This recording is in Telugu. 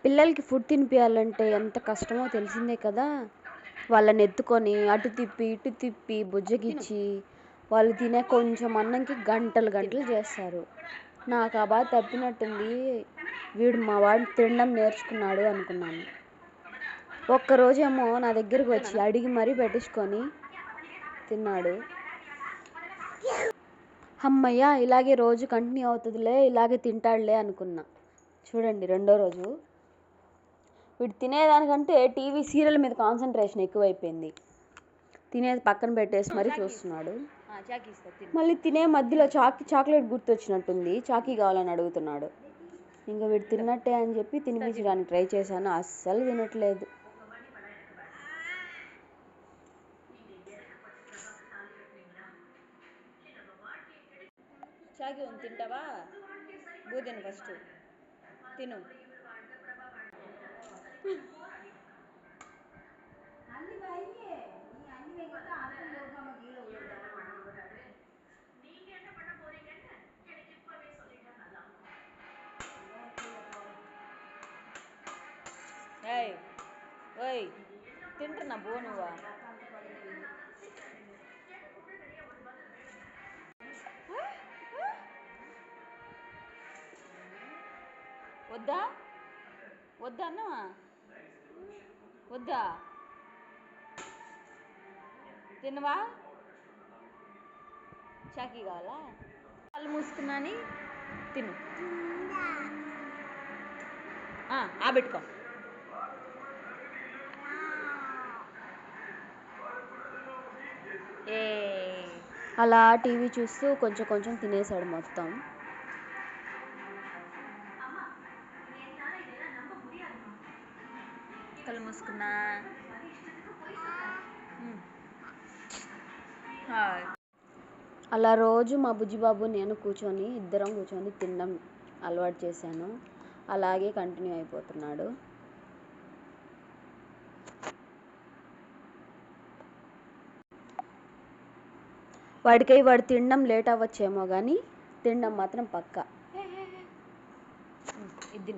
పిల్లలకి ఫుడ్ తినిపియాలంటే ఎంత కష్టమో తెలిసిందే కదా. వాళ్ళని ఎత్తుకొని అటు తిప్పి ఇటు తిప్పి బుజ్జగిచ్చి వాళ్ళు తినే కొంచెం అన్నంకి గంటలు గంటలు చేస్తారు. నాకు ఆ బాధ తప్పినట్టుంది. వీడు మా వాడు తినడం నేర్చుకున్నాడు అనుకున్నాను. ఒక్కరోజేమో నా దగ్గరకు వచ్చి అడిగి మరీ పెట్టించుకొని తిన్నాడు. అమ్మయ్య, ఇలాగే రోజు కంటిన్యూ అవుతుందిలే, ఇలాగే తింటాడులే అనుకున్నా. చూడండి, రెండో రోజు వీడు తినేదానికంటే టీవీ సీరియల్ మీద కాన్సన్ట్రేషన్ ఎక్కువైపోయింది. తినేది పక్కన పెట్టేసి మరీ చూస్తున్నాడు. మళ్ళీ తినే మధ్యలో చాక్లెట్ గుర్తొచ్చినట్టుంది. చాకీ కావాలని అడుగుతున్నాడు. ఇంకా వీడు తిన్నట్టే అని చెప్పి తినిపించడానికి ట్రై చేశాను. అస్సలు తినట్లేదు. చాకీ ఉంది, తింటావా? బూదిని ఫస్ట్ తిను. ఏయ్ ఓయ్, తింటున్నా బో నువ్వా? వద్దా వద్దా అన్న వద్దా? తినవా? చాకీ కావాలా? కళ్ళు మూసుకున్నాని తిను. ఆబెట్టుకో. అలా టీవీ చూస్తూ కొంచెం కొంచెం తినేసాడు మొత్తం. కళ్ళు మూసుకున్నా. అలా రోజు మా బుజ్జిబాబు నేను ఇద్దరం కూర్చొని తినడం అలవాటు చేశాను. అలాగే కంటిన్యూ అయిపోతున్నాడు. వాడు తినడం లేట్ అవ్వచ్చేమో కానీ తినడం మాత్రం పక్కా. ఇది